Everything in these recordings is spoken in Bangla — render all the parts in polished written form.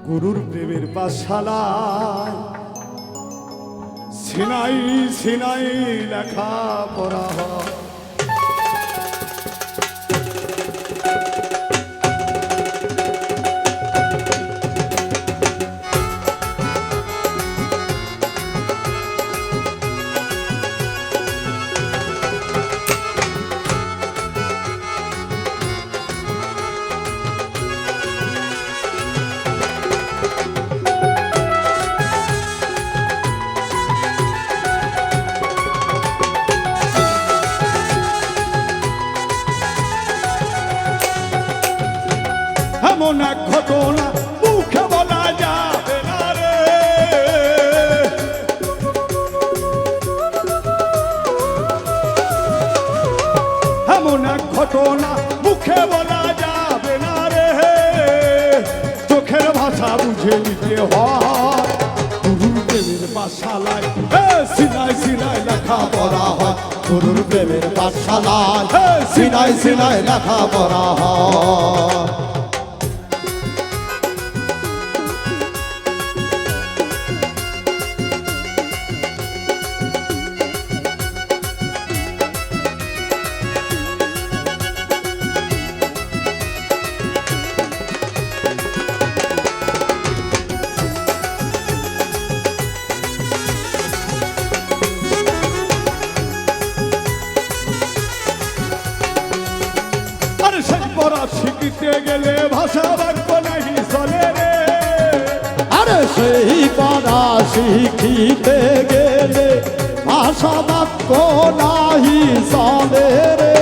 গুরুর প্রেমের পাঠশালায় সিনাই সিনাই লেখা পড়া হয়। এমন এক ঘটনা মুখে বলা যাবে না রে, এমন এক ঘটনা মুখে বলা যাবে না রে, চোখের ভাষা বুঝে নিতে হয়। গুরুর প্রেমের পাঠশালায় সিনাই সিনাই লেখা পড়া হয়। গুরুর প্রেমের পাঠশালায় সিনাই সিনাই লেখা পড়া হয়। সেই পড়া শিখিতে গেলে ভাষা বাক্য নাহি চলে রে, আরে সেই পড়া শিখিতে গেলে ভাষা বাক্য নাহি চলে রে,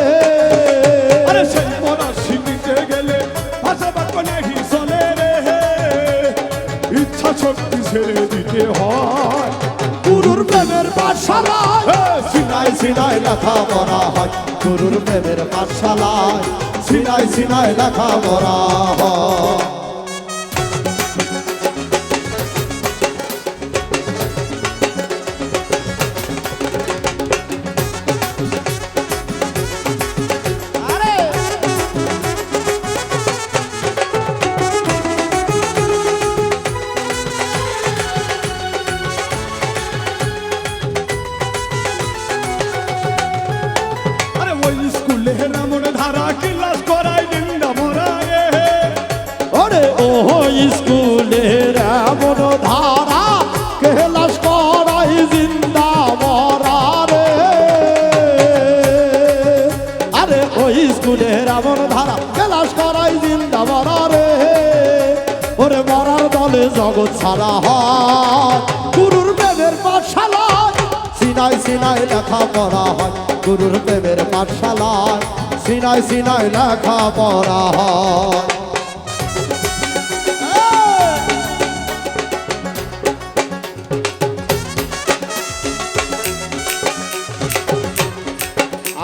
আরে সেই পড়া শিখিতে গেলে ভাষা বাক্য নাহি চলে রে, ইচ্ছা শক্তি ছেড়ে দিতে হয়। গুরুর প্রেমের পাঠশালায় সিনাই সিনাই লেখা পড়া হয়। গুরুর প্রেমের পাঠশালায় সিনাই সিনাই লেখা পড়া হয়। ওই স্কুলে রামন ধারা ক্লাস করাই জিন্দা মরা রে, ওরে ও স্কুলের এমন ধারা ক্লাস করাই জিন্দা মরা রে, আরে ওই স্কুলের এমন ধারা ক্লাস করাই জিন্দা মরা রে, ওরে মরার দলে জগৎ ছাড়া হয়। গুরুর প্রেমের পাঠশালায় সিনাই সিনাই লেখা পড়া হয়। গুরুর প্রেমের পাঠশালায় সিনাই সিনাই লেখা পড়া হয়।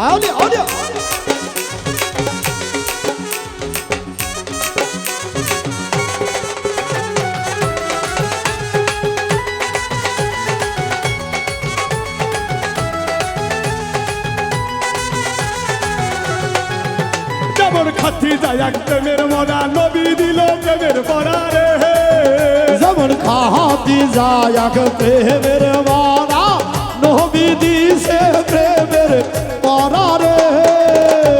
আলে আলে যেমন খাতি যায় এক প্রেমের মরা নবী দিল প্রেমের পড়া রে, যেমন খাতি যায় এক প্রেমের মারা নবী দিছে প্রেমের পড়া রে,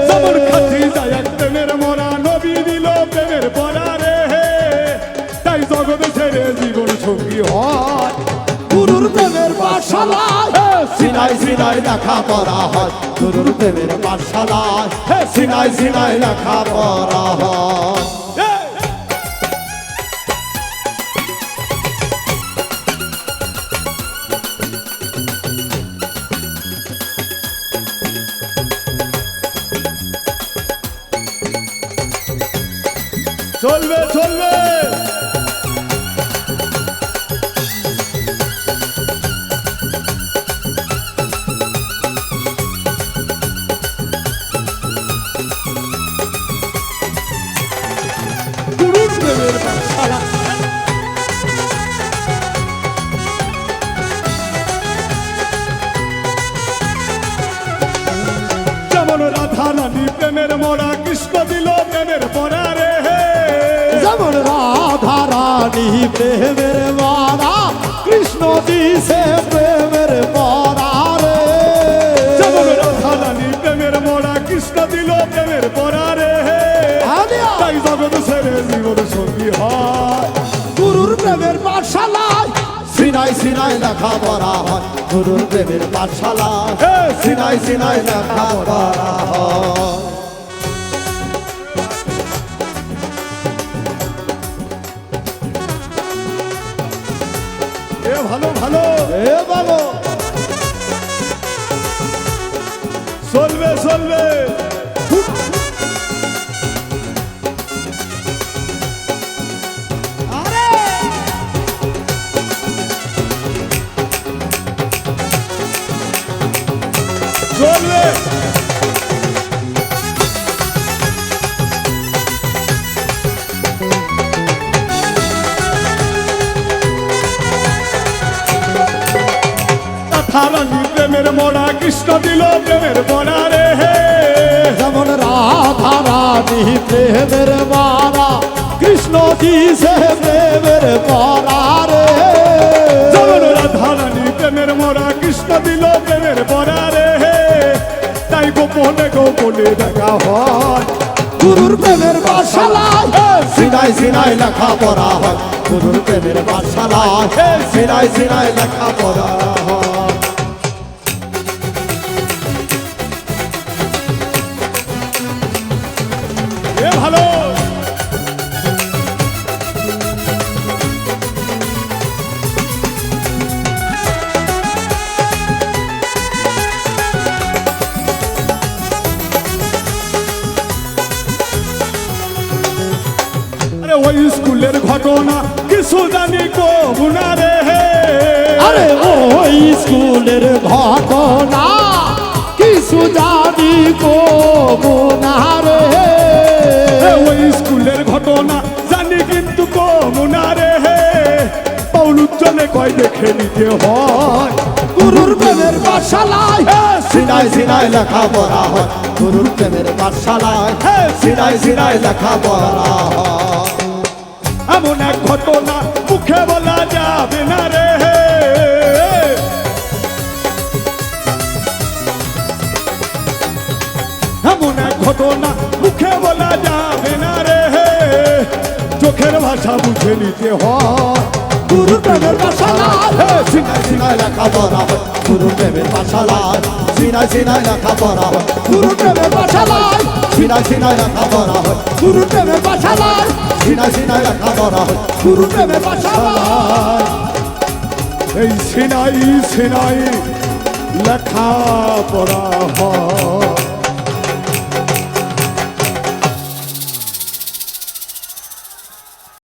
যেমন খাতি যায় এক প্রেমের মরা নবী দিল প্রেমের পড়া রে, তাই জগৎ ছেড়ে জীবন সঙ্গী হয়। গুরুর প্রেমের পাঠশালায় সিনাই সিনাই লেখা পড়া হয়। গুরুর প্রেমের পাঠশালায় সিনাই সিনাই লেখা পড়া হয়। চলবে চলবে গুরুর প্রেমের পাঠশালা যেমন রাধা রানী প্রেমের মরা কৃষ্ণ দিল প্রেমের পরা রে, যেমন রাধা রানী প্রেমের মারা কৃষ্ণ দিছে প্রেমের পরা রে যেমন রাধা রানী প্রেমের মরা কৃষ্ণ দিল প্রেমের পরা রে তাই জগৎ ছেড়ে জীবন সঙ্গী হয় গুরুর প্রেমের পাঠশালায় সিনাই সিনাই লেখা পড়া হয় গুরুর প্রেমের পাঠশালায় সিনাই সিনাই লেখা পড়া হয় এ ভালো ভালো এ বাবু চলবে চলবে চলবে রানী প্রেমের মরা কৃষ্ণ দিল প্রেমের পরা রে যেমন রাধা রানী প্রেমের মারা কৃষ্ণ দিছে প্রেমের পরা রে যেমন রাধা রানী প্রেমের মরা কৃষ্ণ দিল প্রেমের পরা রে তাই গোপনে গোপনে দেখা হয় গুরুর প্রেমের পাঠশালায় সিনাই সিনাই লেখা পড়া হয় গুরুর প্রেমের পাঠশালায় সিনাই সিনাই লেখা পড়া হয় এ ভালো আরে ওই স্কুলের ঘটনা কিছু জানি কবুনা রে আরে ওই স্কুলের ঘটনা কিছু জানি কবুনা রে ওই স্কুলের ঘটনা জানি কিন্তু কবুনা রে পৌলুজ্জনে কয় দেখে নিতে হয় গুরুর প্রেমের পাঠশালায় সিনাই সিনাই লেখা পড়া হয় গুরুর প্রেমের পাঠশালায় সিনাই সিনাই লেখা পড়া হয় এমন এক ঘটনা মুখে বলা যাবে না রে এমন এক ঘটনা মুখে বলা যাবে না রে চোখের ভাষা বুঝে নিতে হয় গুরুর প্রেমের পাঠশালায় সিনাই সিনাই লেখা পড়া হয় গুরুর প্রেমের পাঠশালায় সিনাই সিনাই লেখা পড়া হয় গুরুর প্রেমের পাঠশালায় সিনাই সিনাই লেখা পড়া হয় গুরুর প্রেমের পাঠশালায় সিনাই সিনাই লেখা পড়া হয় গুরুর প্রেমের পাঠশালায় এই সিনাই সিনাই লেখা পড়া হয়